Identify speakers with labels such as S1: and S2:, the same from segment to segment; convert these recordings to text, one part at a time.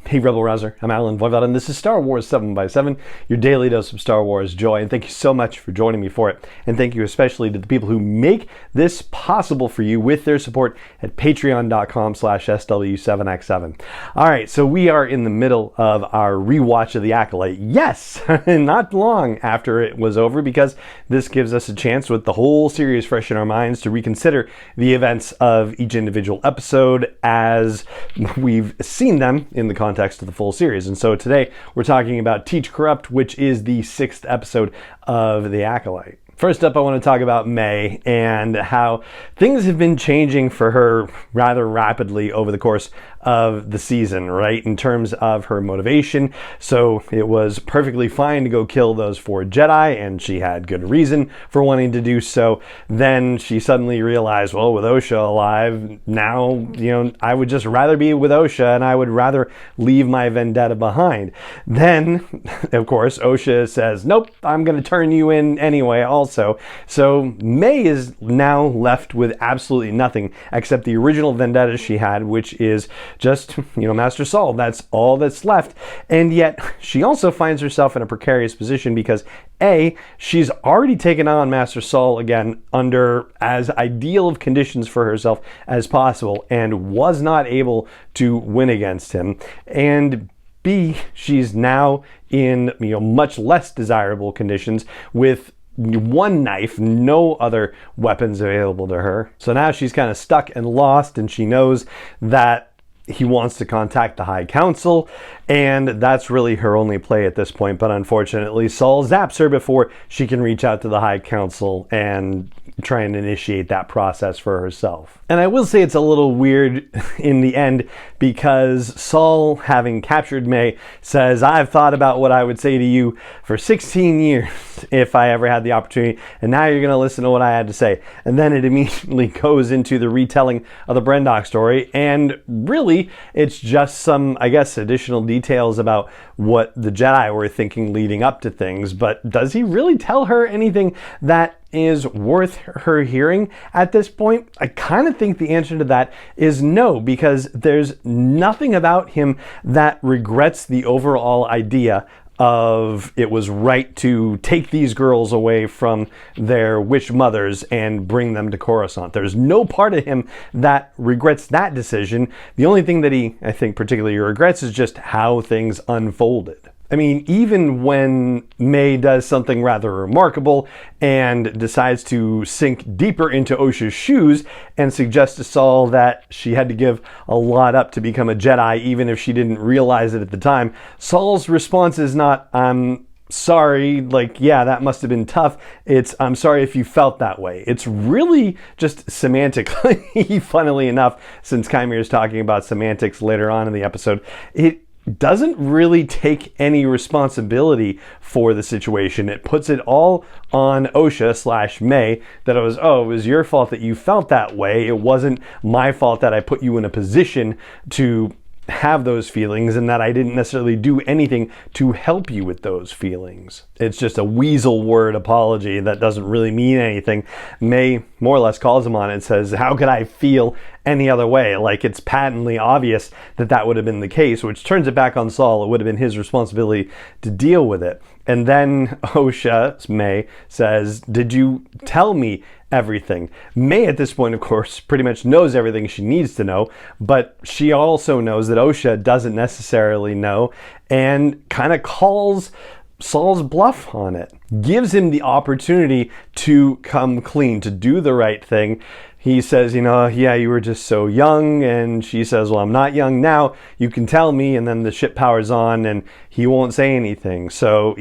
S1: Hey Rebel Rouser, I'm Alan Voivod, and this is Star Wars 7x7, your daily dose of Star Wars joy, and thank you so much for joining me for it. And thank you especially to the people who make this possible for you with their support at patreon.com/SW7x7. All right, so we are in the middle of our rewatch of The Acolyte. Yes, not long after it was over, because this gives us a chance with the whole series fresh in our minds to reconsider the events of each individual episode as we've seen them in the context of the full series. And so today we're talking about Teach Corrupt, which is the 6th episode of The Acolyte. First up, I want to talk about May and how things have been changing for her rather rapidly over the course of the season, right? In terms of her motivation. So it was perfectly fine to go kill those 4 Jedi, and she had good reason for wanting to do so. Then she suddenly realized, well, with Osha alive, now, I would just rather be with Osha, and I would rather leave my vendetta behind. Then, of course, Osha says, nope, I'm going to turn you in anyway also. So May is now left with absolutely nothing except the original vendetta she had, which is just, Master Saul. That's all that's left. And yet she also finds herself in a precarious position because A, she's already taken on Master Saul again under as ideal of conditions for herself as possible and was not able to win against him. And B, she's now in much less desirable conditions with 1 knife, no other weapons available to her. So now she's kind of stuck and lost, and she knows that he wants to contact the High Council, and that's really her only play at this point. But unfortunately, Saul zaps her before she can reach out to the High Council and try and initiate that process for herself. And I will say it's a little weird in the end, because Saul, having captured May, says, I've thought about what I would say to you for 16 years if I ever had the opportunity, and now you're going to listen to what I had to say. And then it immediately goes into the retelling of the Brendok story, and really it's just some, additional details about what the Jedi were thinking leading up to things. But does he really tell her anything that is worth her hearing at this point? I kind of think the answer to that is no, because there's nothing about him that regrets the overall idea of it was right to take these girls away from their witch mothers and bring them to Coruscant. There's no part of him that regrets that decision. The only thing that he, I think, particularly regrets is just how things unfolded. I mean, even when May does something rather remarkable and decides to sink deeper into Osha's shoes and suggests to Saul that she had to give a lot up to become a Jedi, even if she didn't realize it at the time, Saul's response is not, I'm sorry, that must have been tough. It's, I'm sorry if you felt that way. It's really just semantically, funnily enough, since Qimir is talking about semantics later on in the episode, it doesn't really take any responsibility for the situation. It puts it all on Osha/May that it was your fault that you felt that way. It wasn't my fault that I put you in a position to have those feelings and that I didn't necessarily do anything to help you with those feelings. It's just a weasel word apology that doesn't really mean anything. May more or less calls him on it and says, how could I feel any other way? Like, it's patently obvious that that would have been the case, which turns it back on Saul. It would have been his responsibility to deal with it. And then Osha, May, says, did you tell me everything? May at this point, of course, pretty much knows everything she needs to know, but she also knows that Osha doesn't necessarily know, and kind of calls Saul's bluff on it. Gives him the opportunity to come clean, to do the right thing. He says, you were just so young, and she says, well, I'm not young now, you can tell me, and then the ship powers on, and he won't say anything. So,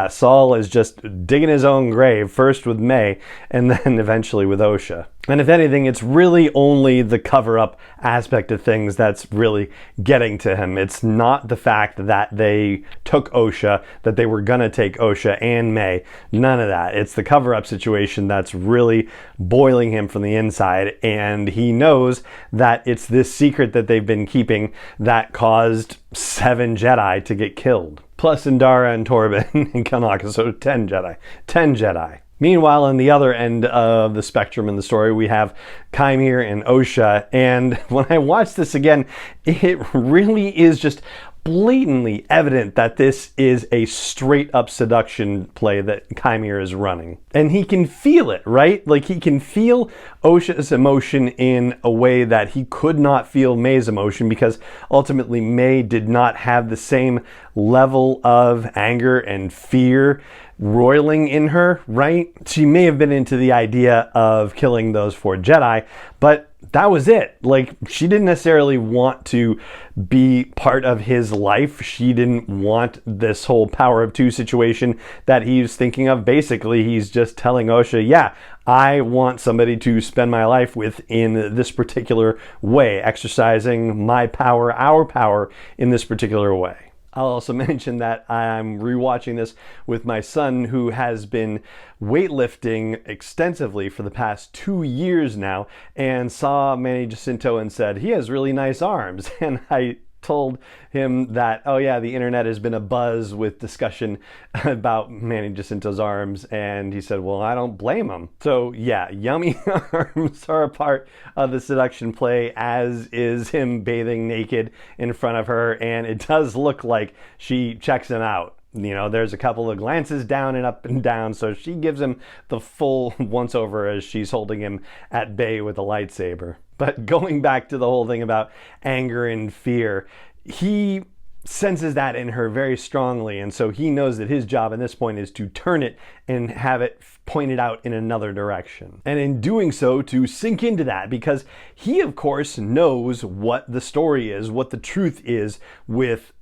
S1: Saul is just digging his own grave, first with May, and then eventually with Osha. And if anything, it's really only the cover-up aspect of things that's really getting to him. It's not the fact that they took Osha, that they were gonna take Osha and May. None of that. It's the cover-up situation that's really boiling him from the inside, and he knows that it's this secret that they've been keeping that caused 7 Jedi to get killed. Plus Indara and Torben and Kanaka, so 10 Jedi. 10 Jedi. Meanwhile, on the other end of the spectrum in the story, we have Qimir and Osha. And when I watch this again, it really is just blatantly evident that this is a straight up seduction play that Qimir is running. And he can feel it, right? Like, he can feel Osha's emotion in a way that he could not feel May's emotion, because ultimately May did not have the same level of anger and fear roiling in her, right? She may have been into the idea of killing those 4 Jedi, but that was it. Like, she didn't necessarily want to be part of his life. She didn't want this whole power of 2 situation that he's thinking of. Basically, he's just telling Osha, yeah, I want somebody to spend my life with in this particular way, exercising my power, our power, in this particular way. I'll also mention that I'm rewatching this with my son, who has been weightlifting extensively for the past 2 years now, and saw Manny Jacinto and said, he has really nice arms. And I told him that, oh yeah, the internet has been abuzz with discussion about Manny Jacinto's arms, and he said, well, I don't blame him. So yeah, yummy arms are a part of the seduction play, as is him bathing naked in front of her, and it does look like she checks him out. You know, there's a couple of glances down and up and down, so she gives him the full once-over as she's holding him at bay with a lightsaber. But going back to the whole thing about anger and fear, he senses that in her very strongly, and so he knows that his job at this point is to turn it and have it pointed out in another direction. And in doing so, to sink into that, because he, of course, knows what the story is, what the truth is with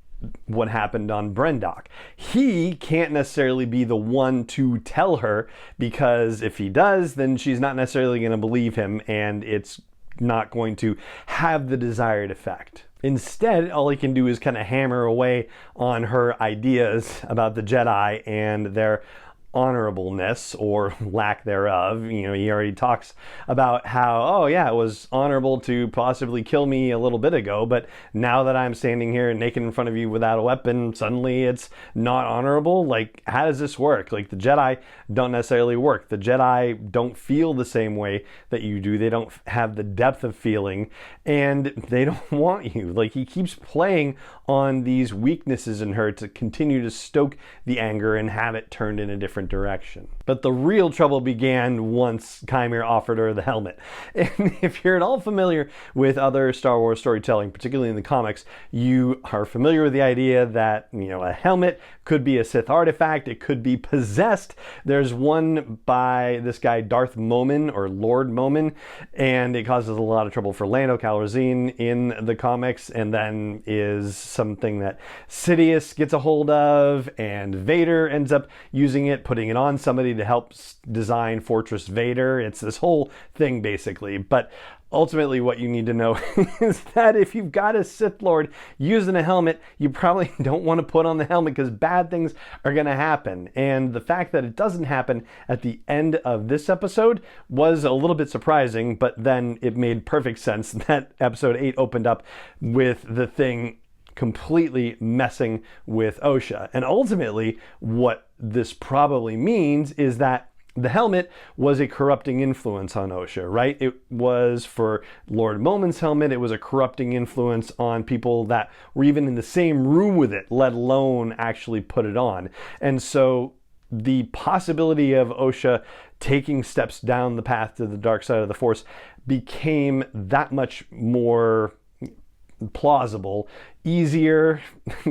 S1: what happened on Brendok. He can't necessarily be the one to tell her, because if he does, then she's not necessarily going to believe him, and it's not going to have the desired effect. Instead, all he can do is kind of hammer away on her ideas about the Jedi and their honorableness or lack thereof. You know, he already talks about how, oh yeah, it was honorable to possibly kill me a little bit ago, but now that I'm standing here naked in front of you without a weapon, suddenly it's not honorable. Like, how does this work? Like, the Jedi don't necessarily work. The Jedi don't feel the same way that you do. They don't have the depth of feeling, and they don't want you. Like, he keeps playing on these weaknesses in her to continue to stoke the anger and have it turned in a different direction. But the real trouble began once Qimir offered her the helmet. And if you're at all familiar with other Star Wars storytelling, particularly in the comics, you are familiar with the idea that, you know, a helmet could be a Sith artifact, it could be possessed. There's one by this guy Darth Momin, or Lord Momin, and it causes a lot of trouble for Lando Calrissian in the comics, and then is something that Sidious gets a hold of, and Vader ends up using it, putting it on somebody to help design Fortress Vader. It's this whole thing, basically. But ultimately, what you need to know is that if you've got a Sith Lord using a helmet, you probably don't want to put on the helmet, because bad things are going to happen. And the fact that it doesn't happen at the end of this episode was a little bit surprising, but then it made perfect sense that episode 8 opened up with the thing completely messing with Osha. And ultimately, what this probably means is that the helmet was a corrupting influence on Osha, right? It was, for Lord Momin's helmet, it was a corrupting influence on people that were even in the same room with it, let alone actually put it on. And so the possibility of Osha taking steps down the path to the dark side of the Force became that much more plausible, easier,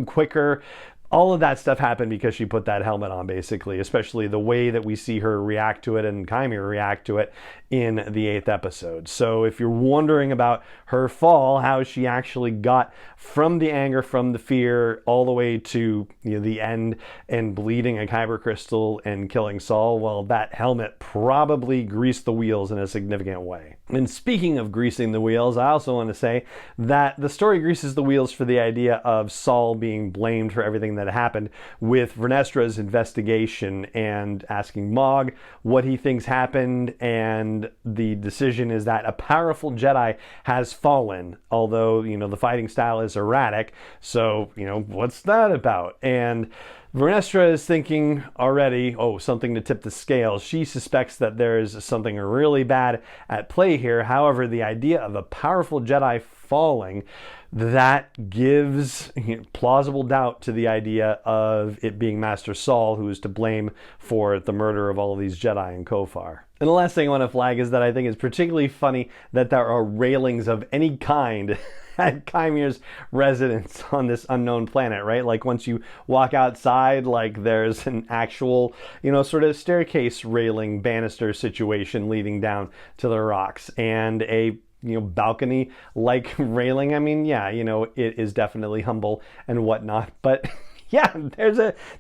S1: quicker. All of that stuff happened because she put that helmet on, basically, especially the way that we see her react to it and Qimir react to it in the 8th episode. So if you're wondering about her fall, how she actually got from the anger, from the fear, all the way to, you know, the end and bleeding a kyber crystal and killing Saul, well, that helmet probably greased the wheels in a significant way. And speaking of greasing the wheels, I also want to say that the story greases the wheels for the idea of Saul being blamed for everything that happened, with Vernestra's investigation and asking Mog what he thinks happened, and the decision is that a powerful Jedi has fallen, although, you know, the fighting style is erratic, so, you know, what's that about? And Vernestra is thinking already, oh, something to tip the scales. She suspects that there is something really bad at play here. However, the idea of a powerful Jedi falling, that gives plausible doubt to the idea of it being Master Saul who is to blame for the murder of all of these Jedi in Kofar. And the last thing I want to flag is that I think it's particularly funny that there are railings of any kind at Qimir's residence on this unknown planet, right? Like once you walk outside, like there's an actual, sort of staircase railing banister situation leading down to the rocks, and a balcony like railing. I mean, yeah, it is definitely humble and whatnot, but yeah,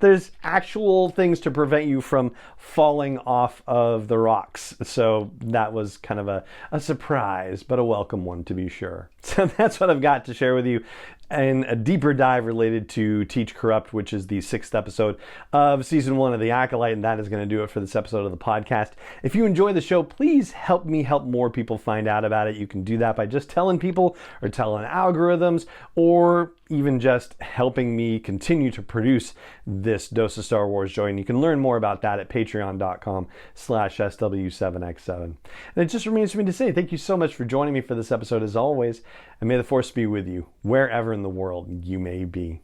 S1: there's actual things to prevent you from falling off of the rocks. So that was kind of a surprise, but a welcome one to be sure. So that's what I've got to share with you in a deeper dive related to Teach Corrupt, which is the 6th episode of season 1 of The Acolyte, and that is going to do it for this episode of the podcast. If you enjoy the show, please help me help more people find out about it. You can do that by just telling people or telling algorithms, or even just helping me continue to produce this dose of Star Wars joy. And you can learn more about that at patreon.com/SW7X7. And it just remains for me to say thank you so much for joining me for this episode as always, and may the Force be with you wherever in the world you may be.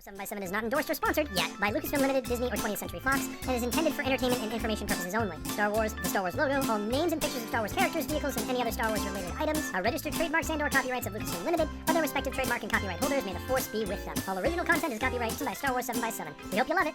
S2: 7x7 is not endorsed or sponsored yet by Lucasfilm Limited, Disney, or 20th Century Fox, and is intended for entertainment and information purposes only. Star Wars, the Star Wars logo, all names and pictures of Star Wars characters, vehicles, and any other Star Wars related items are registered trademarks and/or copyrights of Lucasfilm Limited, or their respective trademark and copyright holders. May the Force be with them. All original content is copyright by Star Wars 7x7. We hope you love it.